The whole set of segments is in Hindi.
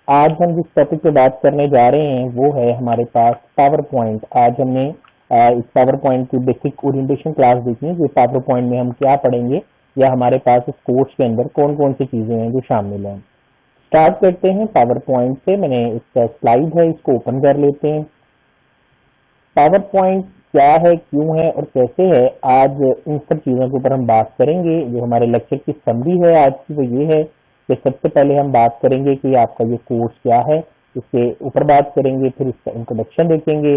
आज हम जिस टॉपिक पे बात करने जा रहे हैं वो है हमारे पास पावर पॉइंट। आज हमने इस पावर पॉइंट की बेसिक ओरिएंटेशन क्लास देखी है कि पावर पॉइंट में हम क्या पढ़ेंगे या हमारे पास इस कोर्स के अंदर कौन कौन सी चीजें हैं जो शामिल हैं। स्टार्ट करते हैं पावर पॉइंट से। मैंने इसका स्लाइड है, इसको ओपन कर लेते हैं। पावर पॉइंट क्या है, क्यों है और कैसे है, आज इन सब चीजों के ऊपर हम बात करेंगे। जो हमारे लेक्चर की समरी है आज की वो ये है कि सबसे पहले हम बात करेंगे कि आपका ये कोर्स क्या है, इसके ऊपर बात करेंगे, फिर इसका इंट्रोडक्शन देखेंगे,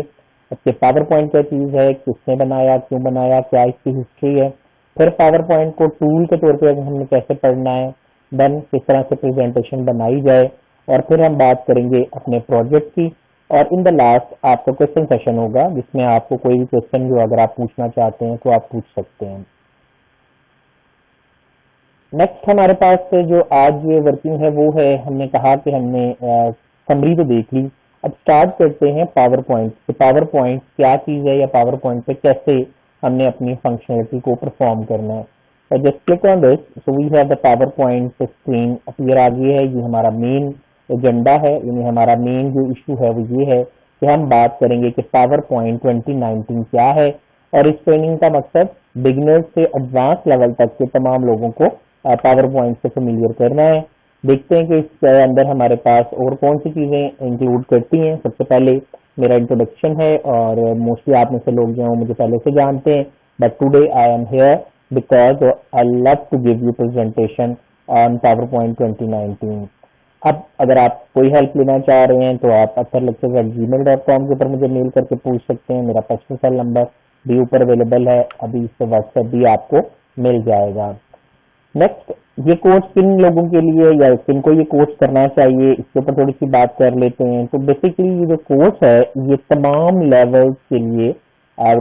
इसके पावर पॉइंट क्या चीज है, किसने बनाया, क्यों बनाया, क्या इसकी हिस्ट्री है, फिर पावर पॉइंट को टूल के तौर पर हमने कैसे पढ़ना है, देन किस तरह से प्रेजेंटेशन बनाई जाए, और फिर हम बात करेंगे अपने प्रोजेक्ट की। और इन द लास्ट आपका क्वेश्चन सेशन होगा जिसमें आपको कोई भी क्वेश्चन जो अगर आप पूछना चाहते हैं तो आप पूछ सकते हैं। नेक्स्ट हमारे पास जो आज ये वर्किंग है वो है, हमने कहा कि हमने समरी तो देख ली। अब स्टार्ट करते हैं पावर पॉइंट से। पावर पॉइंट क्या चीज है या पावर पॉइंट पे कैसे हमने अपनी फंक्शनलिटी को परफॉर्म करना है। तो just click on this, so we have the PowerPoint screen appear आ गई है। ये हमारा मेन एजेंडा है, यानी हमारा मेन जो इशू है वो ये है कि हम बात करेंगे कि पावर पॉइंट 2019 क्या है। और इस ट्रेनिंग का मकसद बिगिनर्स से एडवांस लेवल तक के तमाम लोगों को पावर पॉइंट से फेमिलियर करना है। देखते हैं कि इसके अंदर हमारे पास और कौन सी चीजें इंक्लूड करती हैं। सबसे पहले मेरा इंट्रोडक्शन है और मोस्टली आप में से लोग जो हैं मुझे पहले से जानते हैं, but today I am here because I love to give you presentation on PowerPoint 2019। अब अगर आप कोई हेल्प लेना चाह रहे हैं तो आप atherlectures@gmail.com के ऊपर मुझे मेल करके पूछ सकते हैं। मेरा पर्सनल सेल नंबर भी ऊपर अवेलेबल है, अभी इस पे व्हाट्सएप भी आपको मिल जाएगा। नेक्स्ट, ये कोर्स किन लोगों के लिए या किनको ये कोर्स करना चाहिए, इसके ऊपर थोड़ी सी बात कर लेते हैं। तो बेसिकली ये जो कोर्स है ये तमाम लेवल्स के लिए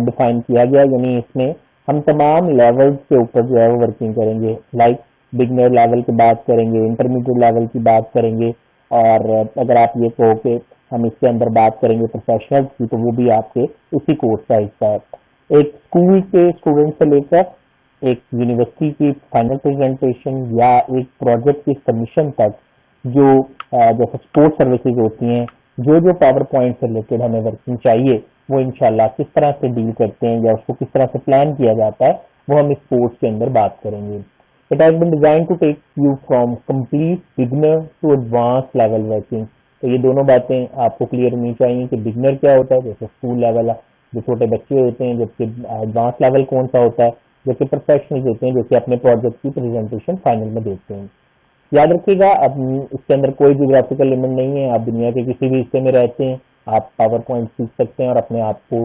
डिफाइन किया गया, यानी इसमें हम तमाम लेवल्स के ऊपर जो है वो वर्किंग करेंगे। लाइक बिगनर लेवल की बात करेंगे, इंटरमीडिएट लेवल की बात करेंगे, और अगर आप ये कहो कि हम इसके अंदर बात करेंगे प्रोफेशनल्स की तो वो भी आपके उसी कोर्स का हिस्सा है। एक स्कूल के स्टूडेंट से लेकर एक यूनिवर्सिटी की फाइनल प्रेजेंटेशन या एक प्रोजेक्ट की सबमिशन तक, जो जैसे स्पोर्ट सर्विसेज होती हैं, जो जो पावर पॉइंट से रिलेटेड हमें वर्किंग चाहिए वो इंशाल्लाह किस तरह से डील करते हैं या उसको किस तरह से प्लान किया जाता है वो हम इस कोर्स के अंदर बात करेंगे। It has been design to take you from complete beginner to advance level working. तो ये दोनों बातें आपको क्लियर होनी चाहिए कि बिगनर क्या होता है, जैसे स्कूल लेवल जो छोटे बच्चे होते हैं, जबकि एडवांस लेवल कौन सा होता है, जो कि प्रोफेशनल्स होते हैं, जो कि अपने प्रोजेक्ट की प्रेजेंटेशन फाइनल में देते हैं। याद रखिएगा, अब इसके अंदर कोई जियोग्राफिकल लिमिट नहीं है। आप दुनिया के किसी भी हिस्से में रहते हैं, आप पावर पॉइंट सीख सकते हैं और अपने आप को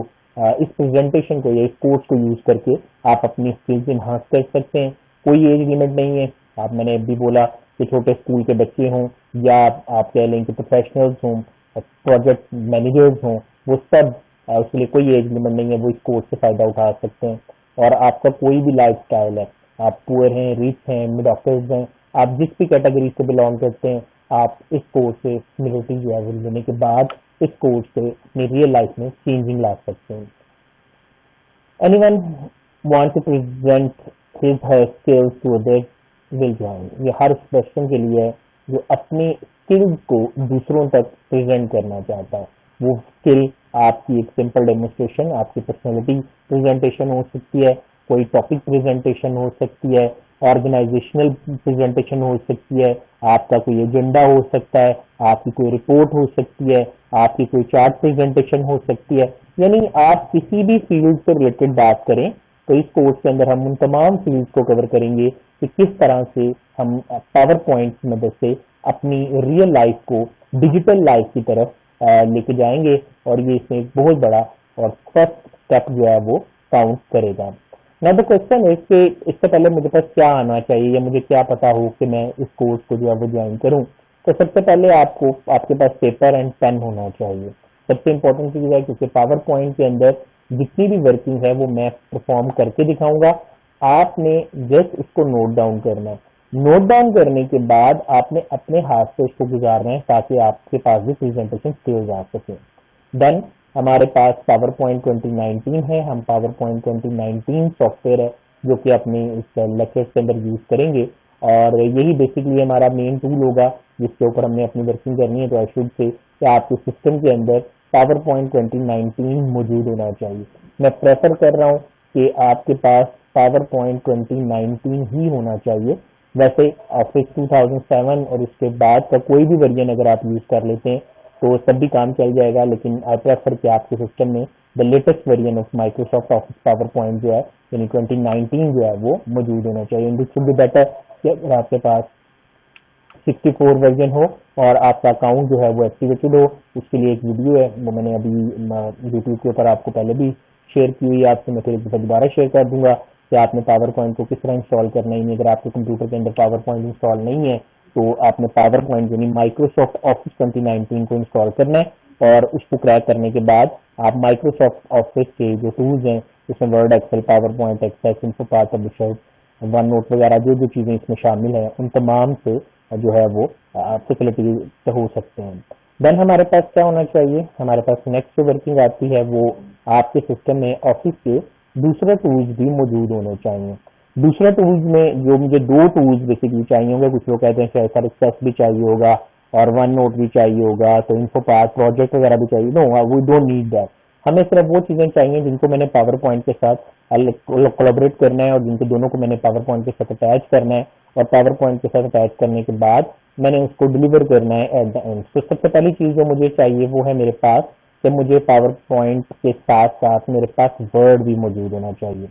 इस प्रेजेंटेशन को या इस कोर्स को यूज करके आप अपनी स्किल्स इनहांस कर सकते हैं। कोई एज लिमिट नहीं है। आप, मैंने अभी बोला कि छोटे स्कूल के बच्चे हों या आप कह लें कि प्रोफेशनल्स हों, प्रोजेक्ट मैनेजर्स हों, वो सब उसके लिए कोई एज लिमिट नहीं है, वो इस कोर्स से फायदा उठा सकते हैं। और आपका कोई भी लाइफ स्टाइल है, आप पुअर हैं, रिच हैं, मिड ऑक्टर्स हैं, आप जिस भी कैटेगरी से बिलोंग करते हैं, आप इस कोर्स से सिमिलरिटी जो है लेने के बाद इस कोर्स से अपनी रियल लाइफ में चेंजिंग ला सकते हैं। Anyone want to present his her skills to others will join. ये हर उस पर्सन के लिए है जो अपनी स्किल्स को दूसरों तक प्रेजेंट करना चाहता है। वो स्किल आपकी एक सिंपल डेमोन्स्ट्रेशन, आपकी पर्सनैलिटी प्रेजेंटेशन हो सकती है, कोई टॉपिक प्रेजेंटेशन हो सकती है, ऑर्गेनाइजेशनल प्रेजेंटेशन हो सकती है, आपका कोई एजेंडा हो सकता है, आपकी कोई रिपोर्ट हो सकती है, आपकी कोई चार्ट प्रेजेंटेशन हो सकती है। यानी आप किसी भी फील्ड से रिलेटेड बात करें तो इस कोर्स के अंदर हम उन तमाम फील्ड्स को कवर करेंगे कि किस तरह से हम पावर पॉइंट की मदद से अपनी रियल लाइफ को डिजिटल लाइफ की तरफ लेके जाएंगे। और ये इसमें एक बहुत बड़ा और फर्स्ट स्टेप जो है वो काउंट करेगा। ना द क्वेश्चन है कि इससे पहले मुझे पास क्या आना चाहिए या मुझे क्या पता हो कि मैं इस कोर्स को जो है वो ज्वाइन करूं। तो सबसे पहले आपको आपके पास पेपर एंड पेन होना चाहिए। सबसे इंपॉर्टेंट चीज है, क्योंकि पावर पॉइंट के अंदर जितनी भी वर्किंग है वो मैं परफॉर्म करके दिखाऊंगा, आपने जस्ट इसको नोट डाउन करना है। नोट डाउन करने के बाद आपने अपने हाथ से इसको गुजारना है ताकि आपके पास भी प्रेजेंटेशन स्किल्स आ सके। देन हमारे पास पावर पॉइंट 2019 है। हम पावर पॉइंट 2019 सॉफ्टवेयर है जो कि अपने इस लेक्चर के अंदर यूज करेंगे। और यही बेसिकली हमारा मेन टूल होगा जिसके ऊपर हमने अपनी वर्किंग करनी है। तो आई शुड से कि आपके सिस्टम के अंदर पावर पॉइंट 2019 मौजूद होना चाहिए। मैं प्रेफर कर रहा हूँ कि आपके पास पावर पॉइंट 2019 ही होना चाहिए। वैसे ऑफिस 2007 और उसके बाद का कोई भी वर्जन अगर आप यूज कर लेते हैं तो तब भी काम चल जाएगा, लेकिन आई प्रेफर कि आपके सिस्टम में the latest version of Microsoft office power point जो है यानी 2019 जो है वो मौजूद होना चाहिए। दिस शुड बी बेटर कि अगर आपके पास 64 वर्जन हो और आपका अकाउंट जो है वो एक्टिवेटेड हो। उसके लिए एक वीडियो है, वो मैंने अभी यूट्यूब के ऊपर आपको पहले भी शेयर की हुई है, आपसे मैं फिर एक दफा दोबारा शेयर कर दूंगा कि आपने पावर पॉइंट को किस तरह इंस्टॉल करना है। अगर आपके कंप्यूटर के अंदर पावर पॉइंट इंस्टॉल नहीं है तो आपने पावर पॉइंट यानी माइक्रोसॉफ्ट ऑफिस 2019 को इंस्टॉल करना है और उसको क्रैक करने के बाद आप माइक्रोसॉफ्ट ऑफिस के जो टूल्स हैं इसमें Word, Excel, PowerPoint, Access, InfoPath, Publisher, OneNote वगैरह जो जो चीजें इसमें शामिल हैं उन तमाम से जो है वो फैसिलिटी हो सकते हैं। देन हमारे पास क्या होना चाहिए, हमारे पास नेक्स्ट जो वर्किंग आती है वो आपके सिस्टम में ऑफिस के दूसरे टूल्स भी मौजूद होने चाहिए। दूसरे टूल्स में जो मुझे दो टूल्स बेसिकली चाहिए होंगे, कुछ लोग कहते हैं शायद सर एक्सेस भी चाहिए होगा और वन नोट भी चाहिए होगा, तो इन्फोपाथ, प्रोजेक्ट वगैरह भी चाहिए। No, we don't need that. हमें सिर्फ वो चीजें चाहिए जिनको मैंने पावर पॉइंट के साथ कोलैबोरेट करना है और जिनको दोनों को मैंने पावर पॉइंट के साथ अटैच करना है और पावर पॉइंट के साथ अटैच करने के बाद मैंने उसको डिलीवर करना है एट द एंड। तो सबसे पहली चीज जो मुझे चाहिए वो है मेरे पास कि मुझे पावर पॉइंट के साथ साथ मेरे पास वर्ड भी मौजूद होना चाहिए।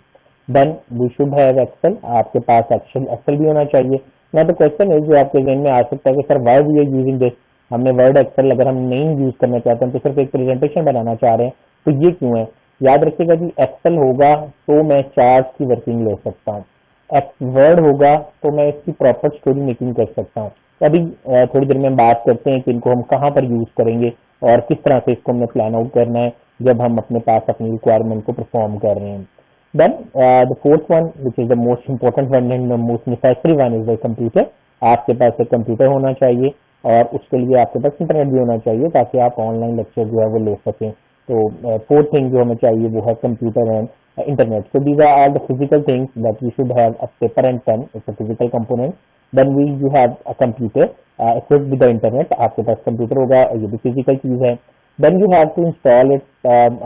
Then we should have Excel, आपके पास एक्सेल भी होना चाहिए। ना तो क्वेश्चन है जो आपके जहन में आ सकता है कि sir why we are using this, हमने वर्ड एक्सेल अगर हम नहीं यूज करना चाहते हैं तो सिर्फ एक प्रेजेंटेशन बनाना चाह रहे हैं तो ये क्यों है। याद रखिएगा जी, एक्सेल होगा तो मैं चार्ट की वर्किंग ले सकता हूँ, वर्ड होगा तो मैं इसकी प्रॉपर स्टोरी मेकिंग कर सकता हूँ। अभी थोड़ी देर में बात करते हैं कि इनको हम कहाँ पर यूज करेंगे और किस तरह से इसको हमें प्लान आउट करना है जब हम अपने पास अपनी रिक्वायरमेंट को परफॉर्म कर रहे हैं। Then the fourth one which is the most important one and the most necessary one is the computer. आपके पास एक कंप्यूटर होना चाहिए और उसके लिए आपके पास इंटरनेट भी होना चाहिए ताकि आप ऑनलाइन लेक्चर जो है वो ले सकें। तो फोर्थ थिंग जो हमें चाहिए वो है computer and internet. So these are all the physical things that you should have: a paper and pen, it's a physical component. Then you have a computer equipped with the internet. आपके पास कंप्यूटर होगा, ये भी physical चीज है. Then you have to install it.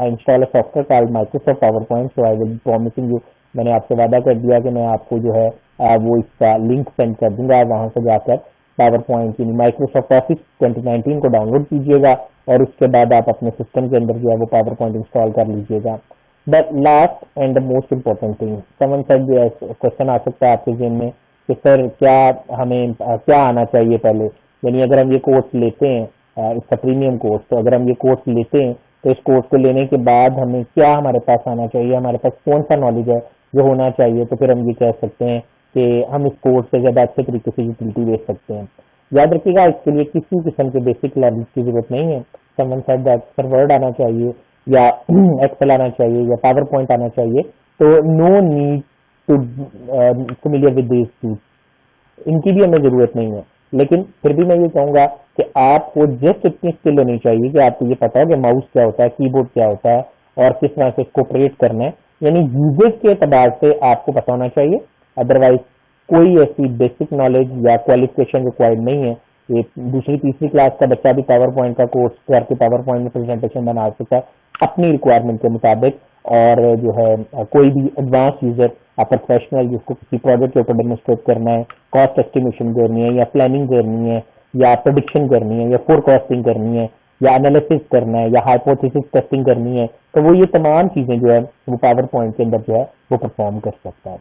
Install a software called Microsoft PowerPoint. So I will be promising you. मैंने आपसे वादा कर दिया कि मैं आपको जो है वो इसका लिंक सेंड कर दूंगा, वहां से जाकर PowerPoint यानी Microsoft Office 2019 को डाउनलोड कीजिएगा और उसके बाद आप अपने सिस्टम के अंदर जो है वो PowerPoint इंस्टॉल कर लीजिएगा। The last and the most important thing, someone said question आ सकता है आपके जेन में कि सर क्या हमें क्या आना चाहिए पहले, यानी अगर हम ये कोर्स लेते हैं इसका प्रीमियम कोर्स, तो अगर हम ये कोर्स लेते हैं तो इस कोर्स को लेने के बाद हमें क्या हमारे पास आना चाहिए, हमारे पास कौन सा नॉलेज है जो होना चाहिए, तो फिर हम ये कह सकते हैं कि हम इस कोर्स से ज़्यादा अच्छे तरीके से यूटिलिटी दे सकते हैं। याद रखिएगा इसके लिए किसी किस्म के बेसिक नॉलेज की जरूरत नहीं है। Someone said that sir word आना चाहिए या एक्सेल आना चाहिए या पावर पॉइंट आना चाहिए, तो no need to familiar with this tools, इनकी भी हमें जरूरत नहीं है। लेकिन फिर भी मैं ये कहूंगा कि आपको जस्ट इतनी स्किल होनी चाहिए कि आपको ये पता हो कि माउस क्या होता है, कीबोर्ड क्या होता है और किस तरह से इसको ऑपरेट करना है, यानी यूजेज के एतबार से आपको पता होना चाहिए। अदरवाइज कोई ऐसी बेसिक नॉलेज या क्वालिफिकेशन रिक्वायर्ड नहीं है। ये दूसरी तीसरी क्लास का बच्चा भी पावर पॉइंट का कोर्स करके पावर पॉइंट में प्रेजेंटेशन बना सकता है अपनी रिक्वायरमेंट के मुताबिक, और जो है कोई भी एडवांस यूजर प्रोफेशनल जिसको किसी प्रोजेक्ट के ऊपर डेमोन्स्ट्रेट करना है, कॉस्ट एस्टिमेशन करनी है या प्लानिंग करनी है या प्रेडिक्शन करनी है या फोरकास्टिंग करनी है या एनालिसिस करना है या हाइपोथेसिस टेस्टिंग करनी है, तो वो ये तमाम चीजें जो है वो पावर पॉइंट के अंदर जो है वो परफॉर्म कर सकता है।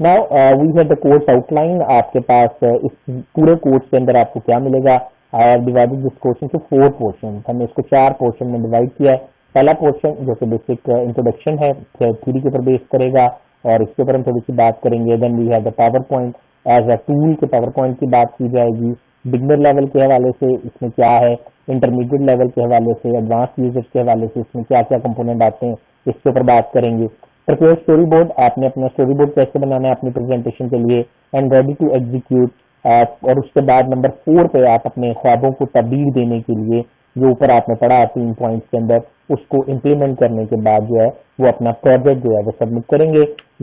Now we have the course outline. आपके पास इस पूरे कोर्स के अंदर आपको क्या मिलेगा, I have divided this course into 4 portion. हमने इसको 4 पोर्शन में डिवाइड किया है। पहला पोर्शन जो कि बेसिक इंट्रोडक्शन है, थ्योरी के ऊपर बेस करेगा और इसके ऊपर हम थोड़ी सी बात करेंगे। Then we have the PowerPoint as a tool के पावर पॉइंट की बात की जाएगी, बिगनर लेवल के हवाले से इसमें क्या है, इंटरमीडिएट लेवल के हवाले से, एडवांस यूजर्स के हवाले से इसमें क्या क्या कंपोनेंट आते हैं इसके ऊपर बात करेंगे। प्रिपेयर स्टोरी बोर्ड, आपने अपना स्टोरी बोर्ड कैसे बनाना है अपनी प्रेजेंटेशन के लिए, एंड रेडी टू एग्जीक्यूट। और उसके बाद नंबर 4 पे आप अपने ख्वाबों को तब्दील देने के लिए जो ऊपर आपने पढ़ा 3 पॉइंट्स के अंदर, उसको इम्प्लीमेंट करने के बाद जो है वो अपना प्रोजेक्ट जो है वो सबमिट करेंगे।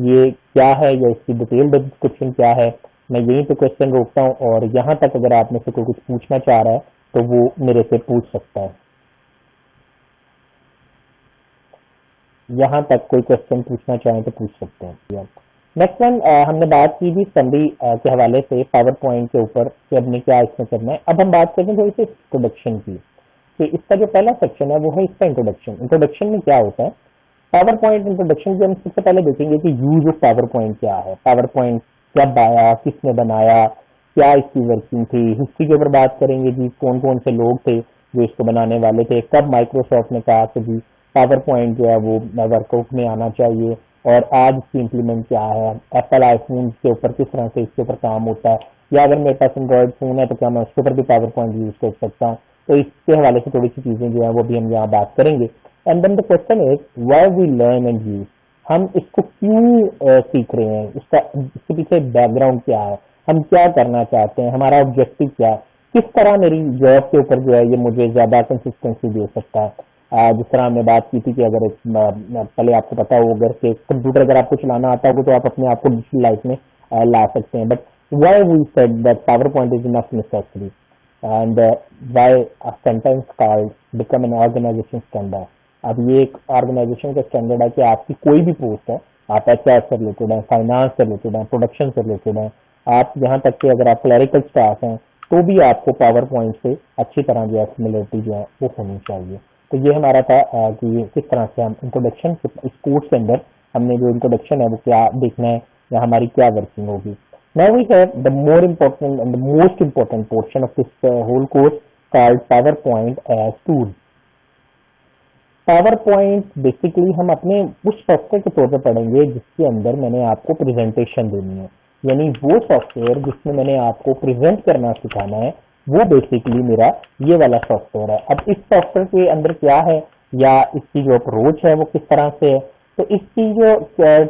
ये क्या है या इसकी डिटेल्ड डिस्क्रिप्शन क्या है, मैं यहीं पे क्वेश्चन रोकता हूँ और यहाँ तक अगर आप में से कोई कुछ पूछना चाह रहा है तो वो मेरे से पूछ सकता है। यहाँ तक कोई क्वेश्चन पूछना चाहें तो पूछ सकते हैं। नेक्स्ट वन, हमने बात की थी समरी के हवाले से पावर पॉइंट के ऊपर कि हमने क्या इसमें करना है। अब हम बात करते हैं थोड़ी सी इंट्रोडक्शन की, कि इसका जो पहला सेक्शन है वो है इसका इंट्रोडक्शन। इंट्रोडक्शन में क्या होता है? पावर पॉइंट इंट्रोडक्शन के हम सबसे पहले देखेंगे कि यूज ऑफ पावर पॉइंट क्या है, पावर पॉइंट कब आया, किसने बनाया, क्या इसकी वर्किंग थी। हिस्ट्री के ऊपर बात करेंगे जी, कौन कौन से लोग थे जो इसको बनाने वाले थे, कब माइक्रोसॉफ्ट ने कहा कि जी पावर पॉइंट जो है वो वर्कआउट में आना चाहिए और आज इसकी इम्प्लीमेंट क्या है, एप्पल आईफोन के ऊपर किस तरह से इसके ऊपर काम होता है, या अगर मेरे पास एंड्रॉइड फोन है तो क्या मैं उसके ऊपर भी पावर पॉइंट यूज कर सकता हूँ। तो इसके हवाले से थोड़ी सी चीजें जो है वो भी हम यहाँ बात करेंगे। And then the question is why we learn and use, हम इसको क्यों सीख रहे हैं, इसके पीछे बैकग्राउंड क्या है, हम क्या करना चाहते हैं, हमारा ऑब्जेक्टिव क्या है, किस तरह मेरी जॉब के ऊपर जो है ये मुझे ज्यादा कंसिस्टेंसी दे सकता है। जिस तरह हमने बात की थी कि अगर पहले आपको पता हो अगर कि कंप्यूटर अगर आपको चलाना आता हो तो आप अपने आप को डिजिटल लाइफ में ला सकते हैं। But why we said that PowerPoint is enough necessary and why a sentence called become an organisation standard. अब ये एक ऑर्गेनाइजेशन का स्टैंडर्ड है कि आपकी कोई भी पोस्ट है, आप एचआर से रिलेटेड है, फाइनेंस से रिलेटेड है, प्रोडक्शन से रिलेटेड है, आप यहाँ तक कि अगर आप क्लरिकल स्टाफ हैं तो भी आपको पावर पॉइंट से अच्छी तरह जो है सिमिलरिटी जो है वो होनी चाहिए। तो ये हमारा था कि किस तरह से हम इंट्रोडक्शन इस कोर्स के अंदर हमने जो इंट्रोडक्शन है वो क्या देखना है या हमारी क्या वर्किंग होगी। Now we have the more important and the most important portion of this whole course called PowerPoint as tool. PowerPoint basically हम अपने उस सॉफ्टवेयर के तौर पर पढ़ेंगे जिसके अंदर मैंने आपको प्रेजेंटेशन देनी है, यानी वो सॉफ्टवेयर जिसमें मैंने आपको प्रेजेंट करना सिखाना है वो बेसिकली मेरा ये वाला सॉफ्टवेयर है। अब इस सॉफ्टवेयर के अंदर क्या है या इसकी जो अप्रोच है वो किस तरह से है, तो इसकी जो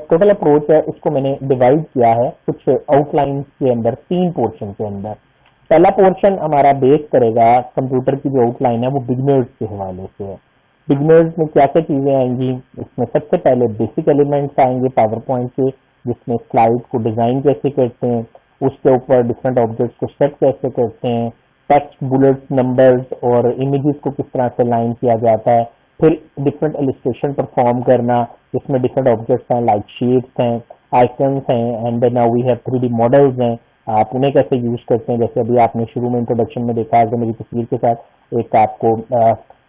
टोटल अप्रोच है उसको मैंने डिवाइड किया है कुछ आउटलाइन के अंदर, 3 पोर्शन के अंदर। पहला पोर्शन हमारा बेस करेगा कंप्यूटर की जो आउटलाइन है वो बिगनर्स के हवाले से है। बिगनर्स में क्या क्या चीजें आएंगी, इसमें सबसे पहले बेसिक एलिमेंट्स आएंगे पावर पॉइंट के, जिसमें स्लाइड को डिजाइन कैसे करते हैं, उसके ऊपर डिफरेंट ऑब्जेक्ट्स को सेट कैसे करते हैं, टेक्स्ट, बुलेट्स, नंबर्स और इमेजेस को किस तरह से लाइन किया जाता है, फिर डिफरेंट इलस्ट्रेशन परफॉर्म करना जिसमें डिफरेंट ऑब्जेक्ट्स हैं लाइक शेप्स हैं, आइकन्स हैं, and now we have 3D models हैं, आप उन्हें कैसे यूज करते हैं। जैसे अभी आपने शुरू में इंट्रोडक्शन में देखा है कि मेरी तस्वीर के साथ एक आपको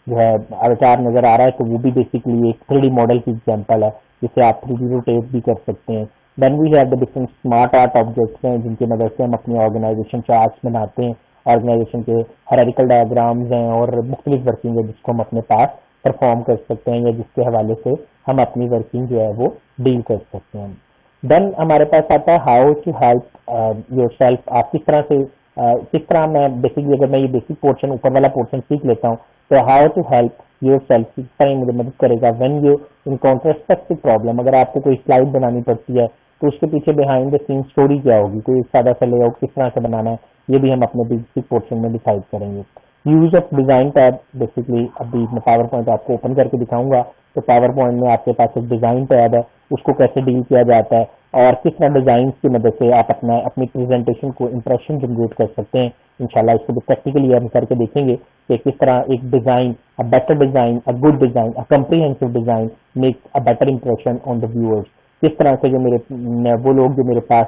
जो है अवतार नजर आ रहा है, तो वो भी बेसिकली एक 3D मॉडल की एग्जांपल है जिसे आप 3D रोटेट भी कर सकते हैं। Then we have the different smart art objects हैं जिनकी मदद से हम अपनी ऑर्गेनाइजेशन चार्ट्स बनाते हैं, ऑर्गेनाइजेशन के हायरार्किकल डायग्राम्स हैं और मुख्तलिफ वर्किंग है जिसको हम अपने पास परफॉर्म कर सकते हैं या जिसके हवाले से हम अपनी वर्किंग जो है वो डील कर सकते हैं। देन हमारे पास आता है how to help yourself, आप किस तरह से किस तरह मैं बेसिकली अगर मैं ये बेसिक पोर्शन ऊपर वाला पोर्शन सीख लेता हूँ तो how to help yourself किस तरह मुझे मदद करेगा when you encounter specific problem. अगर आपको कोई स्लाइड बनानी पड़ती है तो उसके पीछे बिहाइंड द सीन स्टोरी क्या होगी, कोई सादा सा लेआउट किस तरह से बनाना है, ये भी हम अपने बेसिक पोर्शन में डिसाइड करेंगे। Use of design tab, basically अभी मैं पावर पॉइंट आपको ओपन करके दिखाऊंगा तो पावर पॉइंट में आपके पास एक डिजाइन टैब है, उसको कैसे डील किया जाता है और किस तरह डिजाइन की मदद से आप अपनी प्रेजेंटेशन को इंप्रेशन जनरेट कर सकते हैं। इंशाल्लाह इसको भी प्रैक्टिकली हम करके देखेंगे कि किस तरह एक design, a better design, a good design, a comprehensive design makes a better impression on the viewers. किस तरह से जो वो लोग जो मेरे पास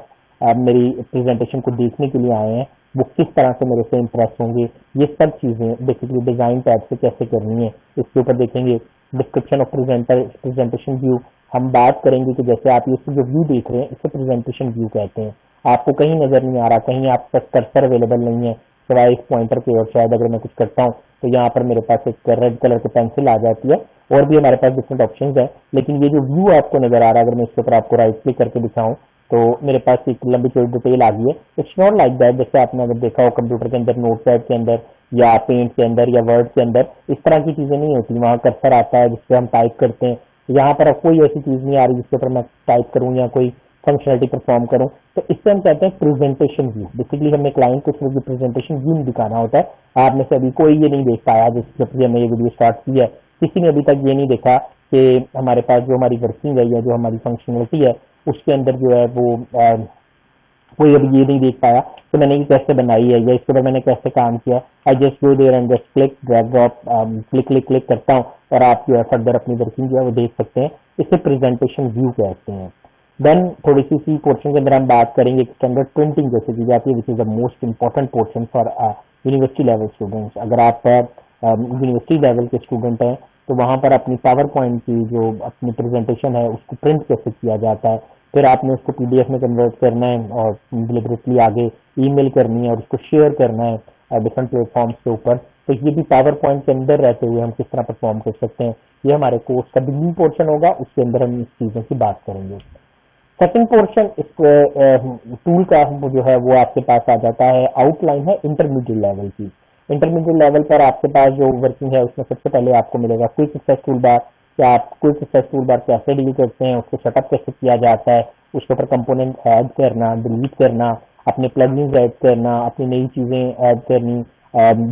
मेरी प्रेजेंटेशन को देखने के लिए आए हैं वो किस तरह से मेरे से इम्प्रेस होंगे, ये सब चीजें बेसिकली डिजाइन टैब से कैसे करनी है इसके ऊपर देखेंगे। डिस्क्रिप्शन ऑफ प्रेजेंटेशन व्यू, हम बात करेंगे कि जैसे आप ये जो व्यू देख रहे हैं इसे प्रेजेंटेशन व्यू कहते हैं। आपको कहीं नजर नहीं आ रहा, कहीं आप तक कर्सर अवेलेबल नहीं है सिवाय इस पॉइंटर के, और शायद अगर मैं कुछ करता हूँ तो यहाँ पर मेरे पास एक रेड कलर की पेंसिल आ जाती है और भी हमारे पास डिफरेंट ऑप्शंस है। लेकिन ये जो व्यू आपको नजर आ रहा है अगर मैं इसके ऊपर आपको राइट क्लिक करके दिखाऊं तो मेरे पास एक लंबी चौड़ी डिटेल आ गई है। इट्स नॉट लाइक दैट, जैसे आपने अगर देखा हो कंप्यूटर के अंदर नोटपैड के अंदर या पेंट के अंदर या वर्ड के अंदर इस तरह की चीजें नहीं होती, वहां कर्सर आता है जिससे हम टाइप करते हैं। यहाँ पर अब कोई ऐसी चीज नहीं आ रही जिसके ऊपर मैं टाइप करूं या कोई फंक्शनलिटी परफॉर्म करूं, तो इससे हम कहते हैं प्रेजेंटेशन व्यू। बेसिकली हमने क्लाइंट को सिर्फ प्रेजेंटेशन व्यू दिखाना होता है। आप में से अभी कोई ये नहीं देख पाया जिससे हमने ये वीडियो स्टार्ट की है, किसी ने अभी तक ये नहीं देखा कि हमारे पास जो हमारी वर्किंग है या जो हमारी फंक्शनलिटी है उसके अंदर जो है वो कोई अभी ये नहीं देख पाया तो मैंने ये कैसे बनाई है या इसके ऊपर मैंने कैसे काम किया, I just go there and just click drag drop, click click click करता हूँ और आप जो है फर्दर अपनी वर्किंग जो है वो देख सकते हैं। इसे प्रेजेंटेशन व्यू कहते हैं। देन थोड़ी सी पोर्शन के अंदर हम बात करेंगे स्टैंडर्ड प्रिंटिंग जैसे की जाती है, विच is the most important portion for university level students. अगर आप यूनिवर्सिटी लेवल के स्टूडेंट हैं तो वहां पर अपनी पावर पॉइंट की जो अपनी प्रेजेंटेशन है उसको प्रिंट कैसे किया जाता है, फिर आपने उसको पीडीएफ में कन्वर्ट करना है और डिलिबरेटली आगे ईमेल करनी है और उसको शेयर करना है डिफरेंट प्लेटफॉर्म्स के ऊपर। तो ये भी पावर पॉइंट के अंदर रहते हुए हम किस तरह परफॉर्म कर सकते हैं, ये हमारे कोर्स का बिगनिंग पोर्शन होगा, उसके अंदर हम इस चीज़ों की बात करेंगे। सेकंड पोर्शन इस टूल का जो है वो आपके पास आ जाता है, आउटलाइन है इंटरमीडिएट लेवल की। इंटरमीडिएट लेवल पर आपके पास जो वर्किंग है उसमें सबसे पहले आपको मिलेगा क्विक एक्सेस टूल बार, कि आप क्विक एक्सेस टूल बार कैसे डील करते हैं, उसको सेटअप कैसे किया जाता है, उसके ऊपर कंपोनेंट ऐड करना, डिलीट करना, अपने प्लगइन्स ऐड करना, अपनी नई चीजें ऐड करनी,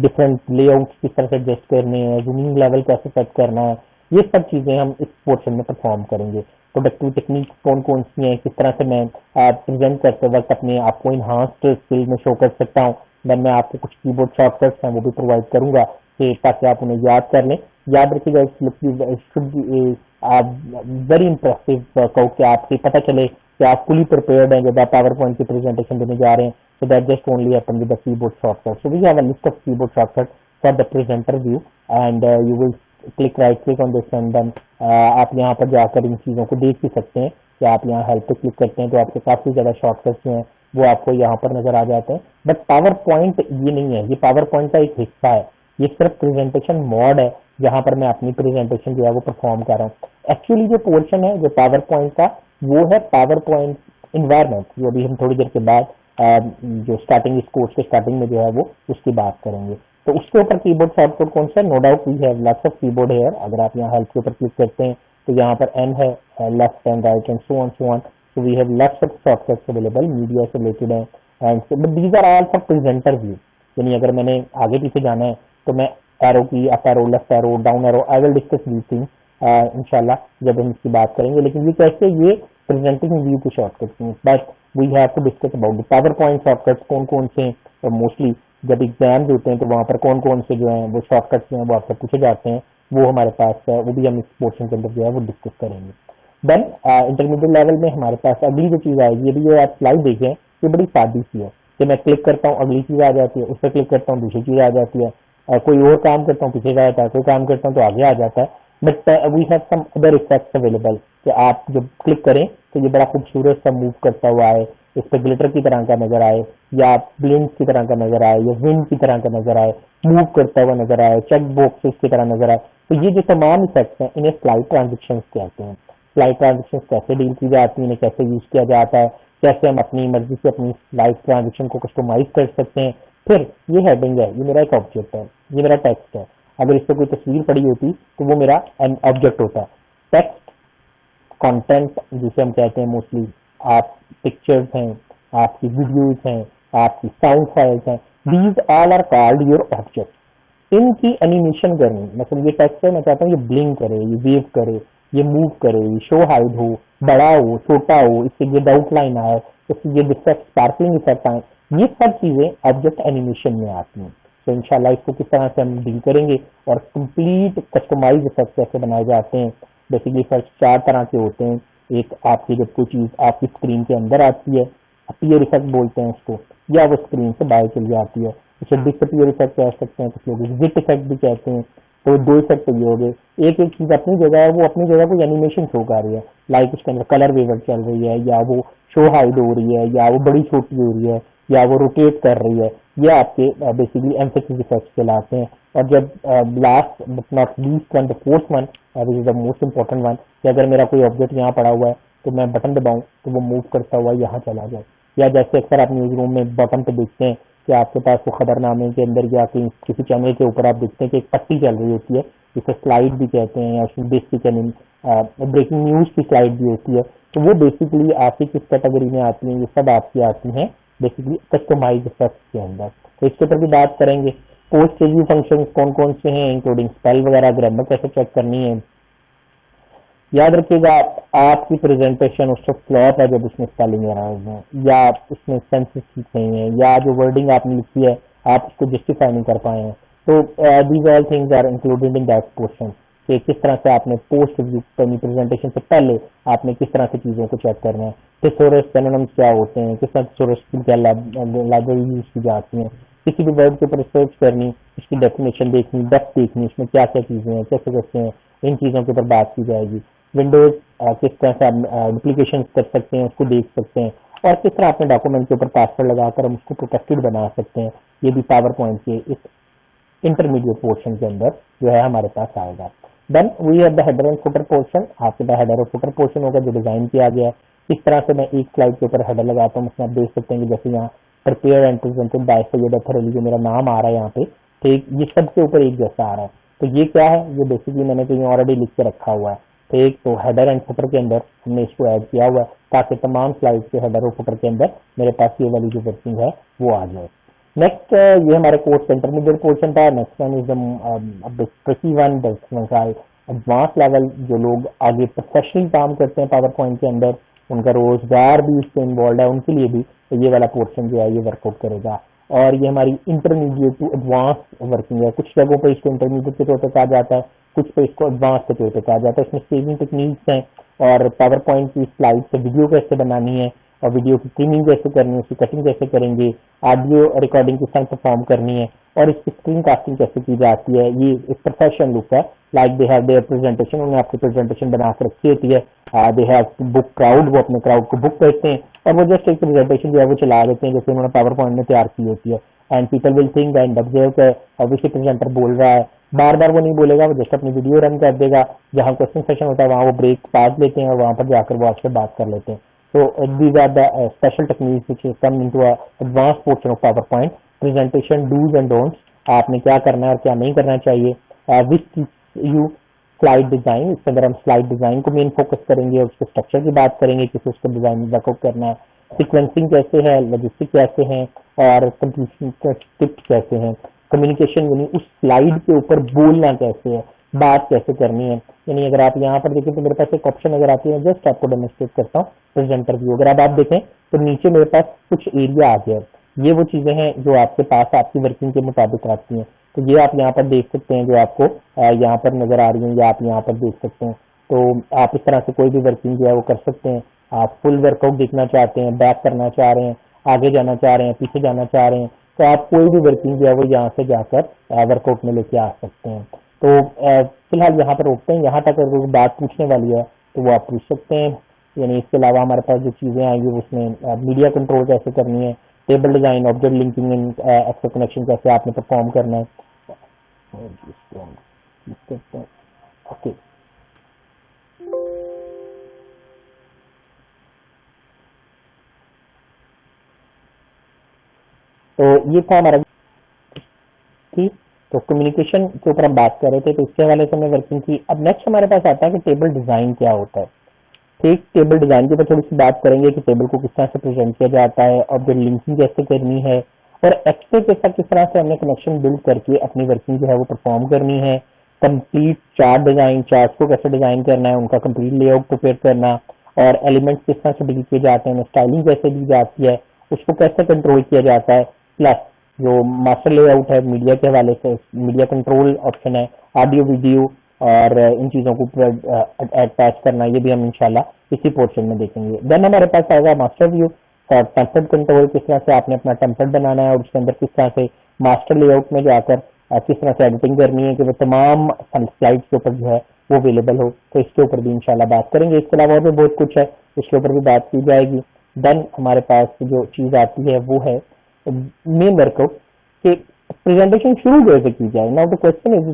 डिफरेंट लेआउट किस तरह से एडजस्ट करने हैं, जूमिंग लेवल कैसे सेट करना है, ये सब चीजें हम इस पोर्शन में परफॉर्म करेंगे। प्रोडक्टिव टेक्निक कौन कौन सी हैं, किस तरह से मैं प्रेजेंट करते वक्त अपने आप को इन्हांस्ड स्किल में शो कर सकता हूँ। देन मैं आपको कुछ कीबोर्ड शॉर्टकट्स हैं वो भी प्रोवाइड करूंगा कि ताकि आप उन्हें याद कर लें। याद रखिएगा, should be very impressive workout, कि आपको पता चले कि आप फुली प्रिपेयर्ड हैं जब आप पावर पॉइंट की प्रेजेंटेशन देने जा रहे हैं। So that just only happen with the keyboard shortcut. So we have a list of keyboard shortcuts for the presenter view, and you will right click on this and then आप यहाँ पर जाकर इन चीज़ों को देख भी सकते हैं कि आप यहाँ हेल्प पे क्लिक करते हैं तो आपके काफ़ी ज़्यादा शॉर्टकट्स जो हैं वो आपको यहाँ पर नजर आ जाते हैं। बट पावर पॉइंट ये नहीं है, ये पावर पॉइंट का एक हिस्सा है, ये सिर्फ प्रेजेंटेशन मोड है जहाँ पर मैं अपनी प्रेजेंटेशन जो है वो परफॉर्म कर रहा हूँ। एक्चुअली जो पोर्शन है जो पावर पॉइंट का वो है पावर पॉइंट इन्वायरमेंट, जो अभी हम थोड़ी देर के बाद जो स्टार्टिंग इस कोर्स के स्टार्टिंग में जो है वो उसकी बात करेंगे। तो उसके ऊपर कीबोर्ड शॉर्टकट कौन सा है, no doubt we have lots of keyboard here. अगर आप यहाँ हेल्प के ऊपर क्लिक करते हैं तो यहाँ पर एन है, left and right and so on. So we have lots of shortcuts available, media से रिलेटेड है and but these are all for presenter view. यानी अगर मैंने आगे पीछे जाना है तो मैं एरो की, up arrow, left arrow, down arrow, I will discuss these things इंशाल्लाह जब हम इसकी बात करेंगे। लेकिन ये कैसे, ये प्रेजेंटिंग व्यू के शॉर्टकट्स हैं, but we have to discuss about the PowerPoint shortcuts कौन कौन से, और मोस्टली जब एग्जाम्स होते हैं तो वहां पर कौन कौन से जो हैं वो शॉर्टकट्स हैं वो आपसे पूछे जाते हैं, वो हमारे पास है, वो भी हम इस पोर्शन के अंदर जो है वो डिस्कस करेंगे। देन इंटरमीडिएट लेवल में हमारे पास अगली जो चीज आएगी, अभी जो आप स्लाइड देखें ये बड़ी सादी सी है कि मैं क्लिक करता हूँ अगली चीज आ जाती है, उस पर क्लिक करता हूँ दूसरी चीज आ जाती है, कोई और काम करता हूँ पीछे जाता है, कोई काम करता हूँ तो आगे आ जाता है। But we have some other effects available कि आप जब क्लिक करें तो ये बड़ा खूबसूरत सा मूव करता हुआ आए, इस पर ग्लिटर की तरह का नजर आए, या ब्लिंक की तरह का नजर आए, या विंड की तरह का नजर आए, मूव करता हुआ नजर आए, चेक बॉक्सेस की तरह नजर आए। तो ये जो तमाम इफेक्ट्स हैं इन्हें स्लाइड ट्रांजेक्शन कहते हैं। स्लाइड ट्रांजेक्शन कैसे डील की जाती है, इन्हें कैसे यूज किया जाता है, कैसे हम अपनी मर्जी से अपनी स्लाइड ट्रांजेक्शन को कस्टमाइज कर सकते हैं। फिर ये हेडिंग है, ये मेरा एक ऑब्जेक्ट है, ये मेरा टेक्स्ट है, अगर इस पर कोई तस्वीर पड़ी होती तो वो मेरा ऑब्जेक्ट होता है। टेक्स्ट कंटेंट जिसे हम कहते हैं मोस्टली, आप पिक्चर्स हैं, आपकी वीडियोस हैं, आपकी साउंड फाइल्स हैं, these all are called your object. इनकी एनिमेशन करनी, मतलब ये टेक्स्ट है, मैं चाहता हूँ ये ब्लिंक करे, ये वेव करे, ये मूव करे, ये शो हाइड हो, बड़ा हो, छोटा हो, इससे ये आउटलाइन आए, इससे ये डिफेक्ट स्पार्कलिंग इफेक्ट आए, ये सब चीजें ऑब्जेक्ट एनिमेशन में आती हैं। तो इंशाल्लाह इसको किस तरह से हम डील करेंगे और कंप्लीट कस्टमाइज इफेक्ट कैसे बनाए जाते हैं। बेसिकली फर्स्ट 4 तरह के होते हैं। एक, आपकी जब कोई चीज आपकी स्क्रीन के अंदर आती है, अपीयर इफेक्ट बोलते हैं उसको, या वो स्क्रीन से बाहर चली जाती है, उसे डिसअपीयर इफेक्ट कह सकते हैं, कुछ लोग एग्जिट इफेक्ट भी कहते हैं। तो 2 इफेक्ट तो ये हो गए। एक एक चीज अपनी जगह है, वो अपनी जगह को एनिमेशन शो कर रही है, लाइक उसके अंदर कलर वेवर चल रही है, या वो शो हाइड हो रही है, या वो बड़ी छोटी हो रही है, या वो रोटेट कर रही है। ये आपके बेसिकली एम्फेसिस इफेक्ट्स कहलाते हैं। और जब last but not least one, the fourth one which is the most important one, कि अगर मेरा कोई ऑब्जेक्ट यहाँ पड़ा हुआ है तो मैं बटन दबाऊं तो वो मूव करता हुआ यहाँ चला जाए। या जैसे अक्सर आप न्यूज रूम में बटन पे देखते हैं कि आपके पास वो खबरनामे के अंदर या किसी चैनल के ऊपर आप देखते हैं कि एक पट्टी चल रही होती है, जिसे स्लाइड भी कहते हैं, या उसमें ब्रेकिंग न्यूज की स्लाइड भी होती है। तो वो बेसिकली आपकी किस कैटेगरी में आती है, ये सब आपकी आती हैं बेसिकली कस्टमाइज इफेक्ट्स के अंदर। तो इसके ऊपर भी बात करेंगे। पोस्ट रिव्यू फंक्शन कौन कौन से हैं, इंक्लूडिंग स्पेल वगैरह, ग्रामर कैसे चेक करनी है, याद रखिएगा आपकी प्रेजेंटेशन उससे फ्लॉप है जब उसमें स्पेलिंग एरर्स हैं या उसमें सेंसेस ठीक नहीं है या जो वर्डिंग आपने लिखी है आप उसको जस्टिफाई नहीं कर पाए हैं। तो these all things are included in that question कि किस तरह से आपने पोस्ट रिव्यू करनी, प्रेजेंटेशन से पहले आपने किस तरह से चीज़ों को चेक करना है, थिसोरस सिनोनिम्स क्या होते हैं, किस तरह थिसोरस की क्या लाइब्रेरी यूज की जाती हैं, किसी भी वर्ड के ऊपर रिसर्च करनी, उसकी डेफिनेशन देखनी, डेप्थ देखनी, उसमें क्या क्या चीज़ें हैं, कैसे कैसे हैं, इन चीज़ों के ऊपर बात की जाएगी। विंडोज किस तरह से आप एप्लीकेशन कर सकते हैं उसको देख सकते हैं और किस तरह अपने डॉक्यूमेंट के ऊपर पासवर्ड लगाकर हम उसको प्रोटेक्टेड बना सकते हैं, ये भी पावर पॉइंट के इस इंटरमीडिएट पोर्शन के अंदर जो है हमारे पास आएगा। Then we have the header and footer portion. आपके पास हेडर और फुटर पोर्शन होगा जो डिजाइन किया गया है। इस तरह से मैं एक स्लाइड के ऊपर हेडर लगाता हूँ, उसमें आप देख सकते हैं कि जैसे यहाँ prepare and presented by Syed Athar Ali जो मेरा नाम आ रहा है यहाँ पे, ठीक, ये सबसे ऊपर एक जैसा आ रहा है। तो ये क्या है, ये बेसिकली मैंने कहीं ऑलरेडी लिख के रखा हुआ है, ठीक। तो हेडर एंड फुटर के अंदर हमने इसको ऐड किया हुआ है ताकि तमाम स्लाइड के हेडर और फुटर के अंदर मेरे पास ये वाली जो वर्किंग है वो आ जाए। नेक्स्ट ये हमारे कोर्स का इंटरमीडिएट पोर्शन था। Next one is the tricky one, advance level. जो लोग आगे प्रोफेशनल काम करते हैं पावर पॉइंट के अंदर, उनका रोजगार भी इससे इन्वॉल्व है, उनके लिए भी तो ये वाला पोर्शन जो है ये वर्कआउट करेगा। और ये हमारी इंटरमीडिएट टू एडवांस वर्किंग है। कुछ जगहों पर इसको इंटरमीडिएट के तौर पर कहा जाता है, कुछ पे इसको एडवांस के तौर पर कहा जाता है। इसमें सेविंग टेक्निक्स हैं और पावर पॉइंट की स्लाइड से वीडियो कैसे बनानी है और वीडियो की ट्रिमिंग कैसे करनी है, उसकी कटिंग कैसे करेंगे, ऑडियो रिकॉर्डिंग किस तरह परफॉर्म करनी है और इसकी स्क्रीन कास्टिंग कैसे की जाती है। ये एक प्रोफेशनल लुक है। Like they have their presentation, उन्होंने आपकी प्रेजेंटेशन बना के रखी होती है। दे हैव बुक क्राउड, वो अपने क्राउड को बुक करते हैं और वो जस्ट एक प्रेजेंटेशन जो है वो चला देते हैं जैसे उन्होंने पावर पॉइंट में तैयार की होती है। And people will think and observe के ऑब्वियसली प्रेजेंटर बोल रहा है, बार बार वो नहीं बोलेगा, वो जस्ट अपनी वीडियो रन कर देगा। जहाँ क्वेश्चन सेशन होता है वहाँ वो ब्रेक पास लेते हैं और वहाँ पर जाकर वो आपसे बात कर लेते हैं। So these are the special techniques which come into a advanced portion of PowerPoint presentation do's and don'ts. आपने क्या करना है और क्या नहीं करना चाहिए। which you स्लाइड डिजाइन, इसके अंदर हम स्लाइड डिजाइन को मेन फोकस करेंगे और उसके स्ट्रक्चर की बात करेंगे, किसी उसको डिजाइन वर्कआउट करना है, सिक्वेंसिंग कैसे है, लॉजिस्टिक कैसे हैं और कंप्लीशन टिप्स कैसे हैं, कम्युनिकेशन यानी उस स्लाइड के ऊपर बोलना कैसे है, बात कैसे करनी है। यानी अगर आप यहाँ पर देखें तो मेरे पास एक ऑप्शन अगर आती है, जस्ट आपको डेमोन्स्ट्रेट करता हूँ प्रेजेंटर व्यू। अगर आप देखें तो नीचे मेरे पास कुछ एरिया आ गया। ये वो चीजें हैं जो आपके पास आपकी वर्किंग के मुताबिक आती हैं। तो ये आप यहाँ पर देख सकते हैं जो आपको यहाँ पर नजर आ रही है, या आप यहाँ पर देख सकते हैं। तो आप इस तरह से कोई भी वर्किंग जो है वो कर सकते हैं। आप फुल वर्कआउट देखना चाहते हैं, बैक करना चाह रहे हैं, आगे जाना चाह रहे हैं, पीछे जाना चाह रहे हैं, तो आप कोई भी वर्किंग जो है वो यहाँ से जाकर वर्कआउट में लेके आ सकते हैं। तो फिलहाल यहाँ पर रोकते हैं। यहाँ तक अगर बात पूछने वाली है तो वो आप पूछ सकते हैं। यानी इसके अलावा हमारे पास जो चीजें आएंगी उसमें मीडिया कंट्रोल कैसे करनी है, table design, object linking and access connection कैसे आपने परफॉर्म करना है। ओके, तो ये था हमारा ठीक। तो कम्युनिकेशन के ऊपर हम बात कर रहे थे, तो इसके हवाले से हमने वर्किंग की। अब नेक्स्ट हमारे पास आता है कि टेबल डिजाइन क्या होता है। ठीक, टेबल डिजाइन के ऊपर थोड़ी सी बात करेंगे कि टेबल को किस तरह से प्रेजेंट किया जाता है, ऑब्जेक्ट लिंकिंग कैसे करनी है और एक्सेस के साथ किस तरह से हमने कनेक्शन बिल्ड करके अपनी वर्किंग जो है वो परफॉर्म करनी है। कंप्लीट चार्ट डिजाइन, चार्ट को कैसे डिजाइन करना है, उनका कंप्लीट लेआउट प्रिपेयर करना और एलिमेंट्स किस तरह से डील किए जाते हैं, स्टाइलिंग कैसे दी जाती है, उसको कैसे कंट्रोल किया जाता है। प्लस जो मास्टर लेआउट है मीडिया के हवाले से, मीडिया कंट्रोल ऑप्शन है, ऑडियो वीडियो और इन चीजों को अटैच करना, ये भी हम इंशाल्लाह इसी पोर्शन में देखेंगे। देन हमारे पास आएगा मास्टर व्यू और टेम्पलेट कंट्रोल, किस तरह से आपने अपना टेम्पलेट बनाना है और उसके अंदर किस तरह से मास्टर लेआउट में जाकर किस तरह से एडिटिंग करनी है कि वो तमाम स्लाइड्स के ऊपर जो है वो अवेलेबल हो। तो इसके ऊपर भी इंशाल्लाह बात करेंगे। इसके अलावा और भी बहुत कुछ है, उसके ऊपर भी बात की जाएगी। देन हमारे पास जो चीज आती है वो है मेन वर्कआउट कि प्रेजेंटेशन शुरू कैसे की जाए। Now the question is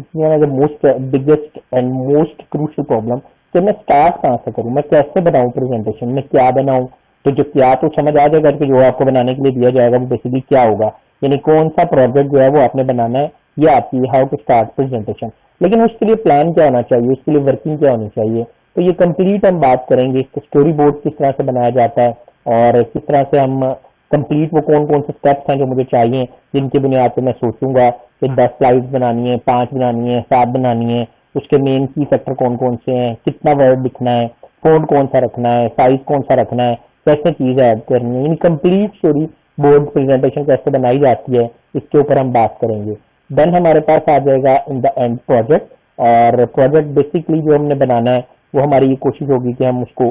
the most biggest and most crucial problem कि मैं स्टार्ट कहाँ से करूँ, मैं कैसे बनाऊँ प्रेजेंटेशन, मैं क्या बनाऊँ। तो जो क्या तो समझ आ जाएगा कि जो आपको बनाने के लिए दिया जाएगा वो बेसिकली क्या होगा, यानी कौन सा प्रोजेक्ट जो है वो आपने बनाना है, ये आपकी हाउ टू स्टार्ट प्रेजेंटेशन। लेकिन उसके लिए प्लान क्या होना चाहिए, उसके लिए वर्किंग क्या होनी चाहिए, तो ये कंप्लीट हम बात करेंगे। स्टोरी बोर्ड किस तरह से बनाया जाता है और किस तरह से हम कंप्लीट वो कौन कौन से स्टेप्स हैं जो मुझे चाहिए, जिनकी बुनियाद पर मैं सोचूंगा कि 10 स्लाइड्स बनानी है, 5 बनानी है, 7 बनानी है, उसके मेन की फैक्टर कौन कौन से हैं, कितना वर्ड लिखना है, फोन कौन सा रखना है, साइज कौन सा रखना है, कैसे चीज ऐड करनी है, यानी कंप्लीट स्टोरी बोर्ड प्रेजेंटेशन कैसे बनाई जाती है, इसके ऊपर हम बात करेंगे। देन हमारे पास आ जाएगा इन द एंड प्रोजेक्ट। और प्रोजेक्ट बेसिकली जो हमने बनाना है वो हमारी ये कोशिश होगी कि हम उसको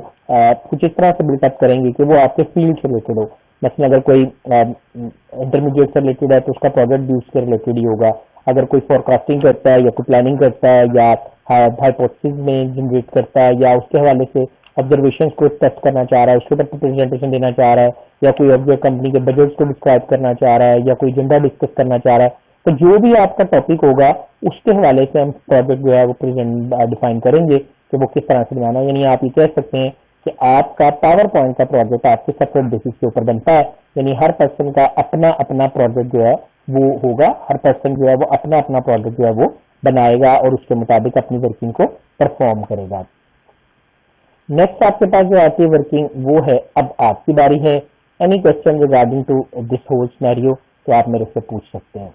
कुछ इस तरह से बिल्डअप करेंगे कि वो आपके फील्ड से रिलेटेड हो। मतलब अगर कोई इंटरमीडिएट से रिलेटेड है तो उसका प्रोजेक्ट भी उसके रिलेटेड ही होगा। अगर कोई फोरकास्टिंग करता है या कोई प्लानिंग करता है या हाइपोथेसिस में जनरेट करता है या उसके हवाले से ऑब्जर्वेशन को टेस्ट करना चाह रहा है, उसके ऊपर प्रेजेंटेशन देना चाह रहा है, या कोई ऑब्जेक्ट कंपनी के बजट को डिस्क्राइब करना चाह रहा है, या कोई एजेंडा डिस्कस करना चाह रहा है, तो जो भी आपका टॉपिक होगा उसके हवाले से हम प्रोजेक्ट जो है वो प्रेजेंट डिफाइन करेंगे कि वो किस तरह से बनाना है। यानी आप ये कह सकते हैं कि आपका पावर पॉइंट का प्रोजेक्ट आपके सेपरेट बेसिस के ऊपर बनता है। यानी हर पर्सन का अपना अपना प्रोजेक्ट जो है वो होगा, हर पर्सन जो है वो अपना अपना प्रोजेक्ट जो है वो बनाएगा और उसके मुताबिक अपनी वर्किंग को परफॉर्म करेगा। नेक्स्ट आपके पास जो आती है वर्किंग वो है, अब आपकी बारी है। Any question regarding to this whole scenario तो आप मेरे से पूछ सकते हैं।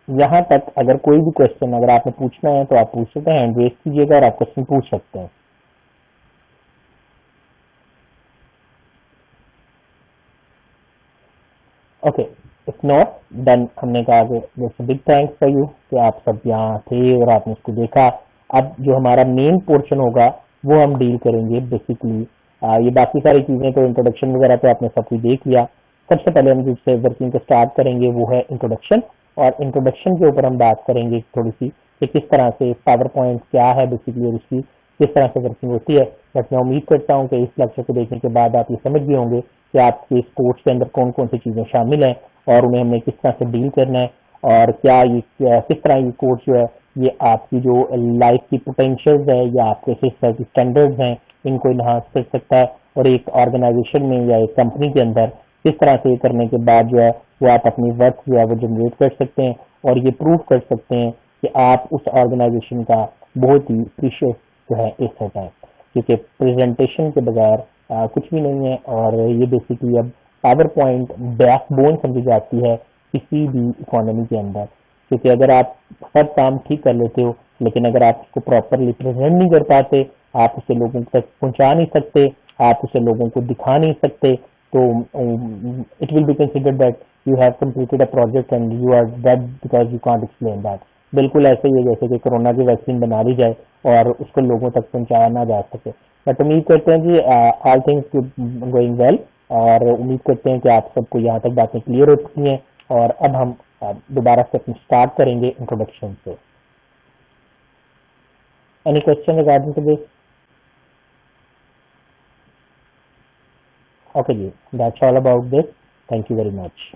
यहां तक अगर कोई भी क्वेश्चन अगर आपने पूछना है तो आप पूछ सकते हैं, हैंड रेज कीजिएगा और आप क्वेश्चन पूछ सकते हैं। ओके, इट्स नॉट देन हमने कहा कि this big thanks for you कि आप सब यहाँ थे और आपने इसको देखा। अब जो हमारा मेन पोर्शन होगा वो हम डील करेंगे बेसिकली। ये बाकी सारी चीजें तो इंट्रोडक्शन वगैरह तो आपने सब कुछ देख लिया। सबसे पहले हम जिससे वर्किंग को स्टार्ट करेंगे वो है इंट्रोडक्शन। और इंट्रोडक्शन के ऊपर हम बात करेंगे थोड़ी सी कि किस तरह से पावर पॉइंट क्या है बेसिकली और उसकी किस तरह से वर्किंग होती है। बट मैं उम्मीद करता हूँ कि इस लेक्चर को देखने के बाद आप ये समझ भी होंगे कि आपके इस कोर्स के अंदर कौन कौन सी चीजें शामिल हैं और उन्हें हमने किस तरह से डील करना है, और क्या ये किस तरह ये कोर्स जो है ये आपकी जो लाइफ की पोटेंशियल्स है या आपके किस तरह की स्टैंडर्ड्स हैं इनको इन्हांस कर सकता है, और एक ऑर्गेनाइजेशन में या एक कंपनी के अंदर किस तरह से ये करने के बाद जो है वो आप अपनी वर्क जो है वो जनरेट कर सकते हैं और ये प्रूव कर सकते हैं कि आप उस ऑर्गेनाइजेशन का बहुत ही प्रीशियस जो है एसेट है। क्योंकि प्रेजेंटेशन के बगैर कुछ भी नहीं है, और ये बेसिकली अब पावर पॉइंट बैकबोन समझी जाती है किसी भी इकोनॉमी के अंदर। क्योंकि अगर आप सब काम ठीक कर लेते हो लेकिन अगर आप उसको प्रॉपरली प्रेजेंट नहीं कर पाते, आप उसे लोगों तक पहुंचा नहीं सकते, आप उसे लोगों को दिखा नहीं सकते, तो it will be considered that you have completed a project and you are dead because you can't explain that. बिल्कुल ऐसे ही है जैसे कि कोरोना की वैक्सीन बना ली जाए और उसको लोगों तक पहुंचाया ना जा सके। बट उम्मीद करते हैं कि ऑल थिंग्स गोइंग वेल, और उम्मीद करते हैं कि आप सबको यहाँ तक बातें क्लियर हो चुकी हैं। और अब हम दोबारा से स्टार्ट करेंगे इंट्रोडक्शन से। Any question regarding to this? Okay ji, that's all about this. Thank you very much.